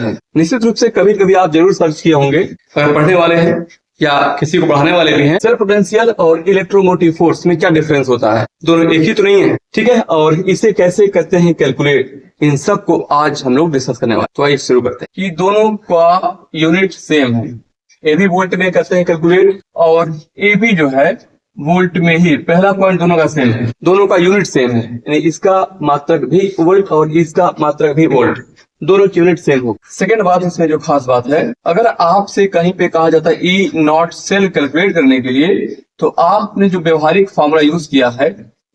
है। निश्चित रूप से कभी कभी आप जरूर सर्च किए होंगे, अगर पढ़ने वाले हैं या किसी को पढ़ाने वाले भी हैं, सेल्फ पोटेंशियल और इलेक्ट्रोमोटिव फोर्स में क्या डिफरेंस होता है, दोनों एक ही तो नहीं है, ठीक है। और इसे कैसे करते हैं कैलकुलेट, इन सब को आज हम लोग डिस्कस करने वाले। तो आइए शुरू करते हैं कि दोनों का यूनिट सेम है। ए भी वोल्ट में करते हैं कैलकुलेट और ए भी जो है वोल्ट में ही। पहला पॉइंट दोनों का सेम है, दोनों का यूनिट सेम है, यानी इसका मात्रक भी वोल्ट और इसका मात्रक भी वोल्ट, दोनों की यूनिट सेम हो। सेकंड बात इसमें जो खास बात है, अगर आपसे कहीं पे कहा जाता है ई नॉट सेल कैलकुलेट करने के लिए, तो आपने जो व्यवहारिक फॉर्मूला यूज किया है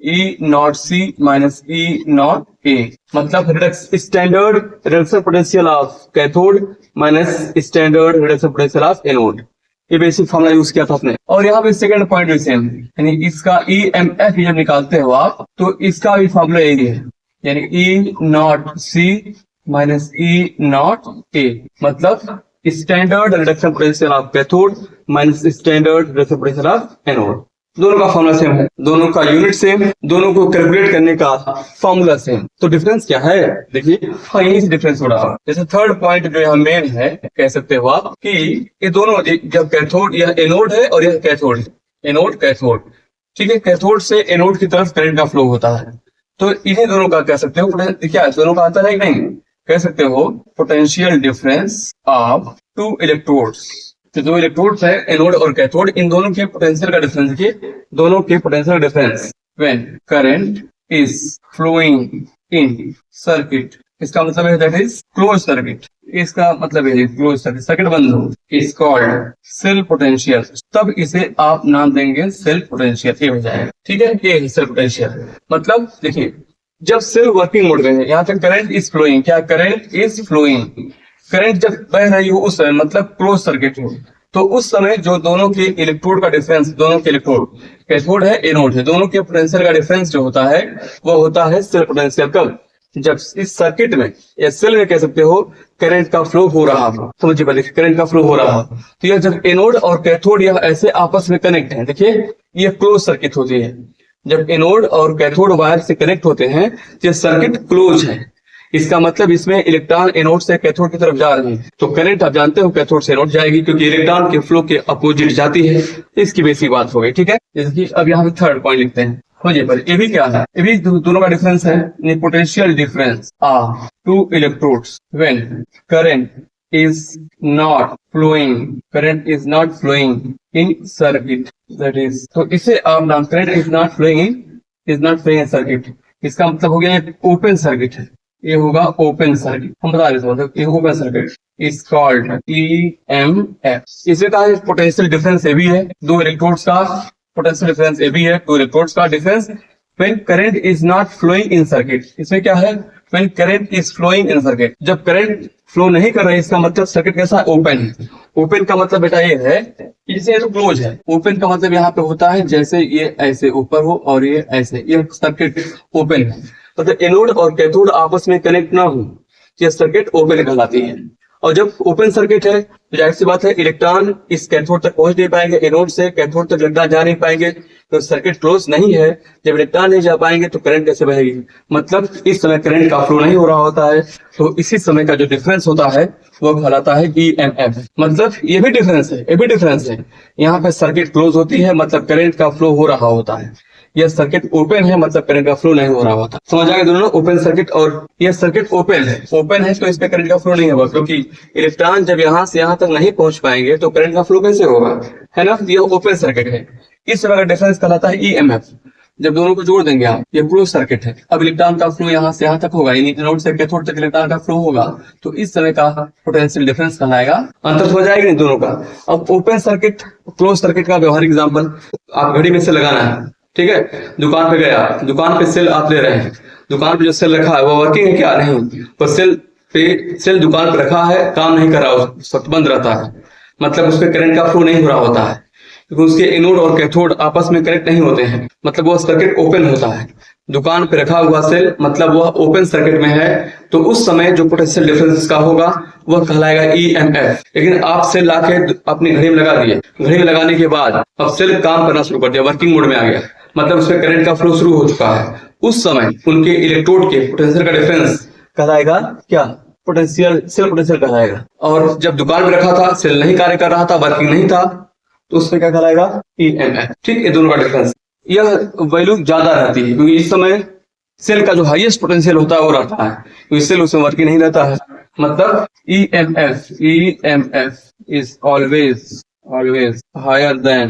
E naught C minus E naught A, मतलब standard reduction potential of cathode minus standard reduction potential of anode, ये बेसिक फॉर्मूला यूज किया था आपने। और यहाँ पे सेकंड पॉइंट भी सेम है, यानी इसका ई एम एफ जब निकालते हो आप, तो इसका भी फॉर्मूला यही है, यानी E naught C minus E naught A, मतलब standard reduction potential of cathode minus standard reduction potential of anode. दोनों का फॉर्मूला सेम है, दोनों का यूनिट सेम, दोनों को कैलकुलेट करने का फॉर्मूला सेम। तो डिफरेंस क्या है, देखिए हाँ यही से डिफरेंस हो रहा है। जैसे थर्ड पॉइंट जो यहाँ मेन है, कह सकते हो आप कि ये दोनों जब कैथोड, यह एनोड है और यह कैथोड है, एनोड कैथोड, ठीक है। कैथोड से एनोड की तरफ करंट का फ्लो होता है, तो इन्हीं दोनों का कह सकते हो क्या दोनों का आता है कि नहीं, कह सकते हो potential difference of two electrodes. तो दो इलेक्ट्रोड्स है एनोड और कैथोड, इन दोनों के पोटेंशियल का डिफरेंस देखिए, दोनों के potential difference when current is flowing in circuit, इसका मतलब है दैट इज क्लोज सर्किट, इसका मतलब है क्लोज सर्किट, सर्किट बंद हो, इज कॉल्ड सेल्फ पोटेंशियल। तब इसे आप नाम देंगे सेल्फ पोटेंशियल, ये हो जाएगा, ठीक है। ये है सेल्फ पोटेंशियल, मतलब देखिए जब सेल वर्किंग मोड में है, यहाँ तक करंट इज फ्लोइंग, क्या करंट इज फ्लोइंग, करंट जब बह रही हो उस समय, मतलब क्लोज सर्किट हो, तो उस समय जो दोनों के इलेक्ट्रोड का डिफरेंस, दोनों के इलेक्ट्रोड कैथोड है एनोड है, दोनों के पोटेंशियल का डिफरेंस जो होता है वो होता है सेल्फ पोटेंशियल। कब, जब इस सर्किट में या सेल में कह सकते हो करंट का फ्लो हो रहा हो, समझिए पहले करंट का फ्लो हो रहा हो, तो यह जब एनोड और कैथोड यह ऐसे आपस में कनेक्ट है, देखिए ये क्लोज सर्किट होती है। जब एनोड और कैथोड वायर से कनेक्ट होते हैं तो सर्किट क्लोज है, इसका मतलब इसमें इलेक्ट्रॉन एनोड से कैथोड की तरफ जा रहे हैं, तो करंट आप जानते हो कैथोड से एनोड जाएगी, क्योंकि इलेक्ट्रॉन के फ्लो के अपोजिट जाती है, इसकी बेसिक बात हो गई, ठीक है। जैसे कि अब यहाँ पे थर्ड पॉइंट लिखते हैं, खोजिए पर ये भी क्या है, ये भी दोनों का डिफरेंस है, potential difference of two electrodes when current is not flowing, current is not flowing in circuit, that is, तो इसे आप नाम current is not flowing in circuit, इसका मतलब हो गया ओपन सर्किट है, ये होगा ओपन सर्किट, हम बता रहे थे मतलब ये open circuit is called EMF। इसे कहा है पोटेंशियल डिफरेंस ए भी है, दो इलेक्ट्रोड्स का पोटेंशियल डिफरेंस ए भी है, दो इलेक्ट्रोड्स का difference when current is not flowing in circuit. इसमें क्या है, when current is flowing in circuit, जब करंट फ्लो नहीं कर रहा है, इसका मतलब सर्किट कैसा ओपन है। ओपन का मतलब बेटा ये है कि जैसे ये तो क्लोज है, ओपन का मतलब यहाँ पे होता है जैसे ये ऐसे ऊपर हो और ये ऐसे, ये सर्किट ओपन है, मतलब एनोड और कैथोड आपस में कनेक्ट ना हो, यह सर्किट ओपन कहलाती है। और जब ओपन सर्किट है तो जाहिर सी बात है इलेक्ट्रॉन इस कैथोड तक पहुंच नहीं पाएंगे, एनोड से कैथोड तक इलेक्ट्रॉन जा नहीं पाएंगे, तो सर्किट क्लोज नहीं है। जब इलेक्ट्रॉन नहीं जा पाएंगे तो करंट कैसे बहेगी, मतलब इस समय करंट का फ्लो नहीं हो रहा होता है, तो इसी समय का जो डिफरेंस होता है वो कहलाता है EMF। मतलब ये भी डिफरेंस है, ये भी डिफरेंस है, यहाँ पे सर्किट क्लोज होती है मतलब करंट का फ्लो हो रहा होता है, यह सर्किट ओपन है मतलब करंट का फ्लो नहीं हो रहा होता। समझ आ गया दोनों, ओपन सर्किट और यह सर्किट ओपन है, ओपन है तो इस पे करंट का फ्लो नहीं होगा, क्योंकि इलेक्ट्रॉन जब यहाँ से यहाँ तक नहीं पहुंच पाएंगे तो करंट का फ्लो कैसे होगा, है ना। यह ओपन सर्किट है, इस तरह का डिफरेंस कहलाता है EMF। जब दोनों को जोड़ देंगे आप, ये क्लोज सर्किट है, अब इलेक्ट्रॉन का फ्लो यहाँ से यहाँ तक होगा, यानी एनोड से कैथोड तक इलेक्ट्रॉन का फ्लो होगा, तो इस तरह का पोटेंशियल डिफरेंस कहलाएगा। अंतर हो जाएगा नहीं दोनों का। अब ओपन सर्किट क्लोज सर्किट का व्यवहारिक एग्जाम्पल, आप घड़ी में से लगाना है, ठीक है। दुकान पे गया, दुकान पे सेल आप ले रहे हैं, दुकान पे जो सेल रखा है वो वर्किंग है क्या, नहीं, तो सेल दुकान पे रखा है, काम नहीं कर रहा, उस वक्त बंद रहता है, मतलब उस पर करंट का फ्लो नहीं हो रहा होता है, क्योंकि उसके एनोड और कैथोड आपस में कनेक्ट नहीं होते हैं, मतलब वो सर्किट ओपन होता है। दुकान पे रखा हुआ सेल मतलब वह ओपन सर्किट में है, तो उस समय जो पोटेंशियल डिफरेंस का होगा वह कहलाएगा EMF। लेकिन आप सेल लाके अपनी घड़ी में लगा दिए, घड़ी में लगाने के बाद अब सेल काम करना शुरू कर दिया, वर्किंग मोड में आ गया, मतलब उसमें करंट का फ्लो शुरू हो चुका है, उस समय उनके इलेक्ट्रोड के पोटेंशियल का डिफरेंस कहलाएगा क्या पोटेंशियल सेल पोटेंशियल कहलाएगा। और जब दुकान में रखा था, सेल नहीं कार्य कर रहा था, वर्किंग नहीं था, तो उसमें क्या कहलाएगा? EMF। ठीक, ये दोनों का डिफरेंस। यह वैल्यू ज्यादा रहती है क्योंकि इस समय सेल का जो हाईएस्ट पोटेंशियल होता है वो रहता है, क्योंकि सेल उसमें वर्किंग नहीं रहता है। मतलब EMF is always higher than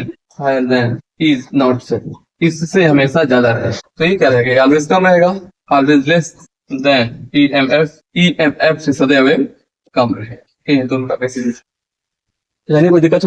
is not cell, इससे हमेशा ज्यादा है। तो ये क्या रहेगा? ऑलवेज कम रहेगा, ऑलवेज लेस देन EMF से सदैव कम रहे। ये दोनों का बेसिस। यानी कोई दिक्कत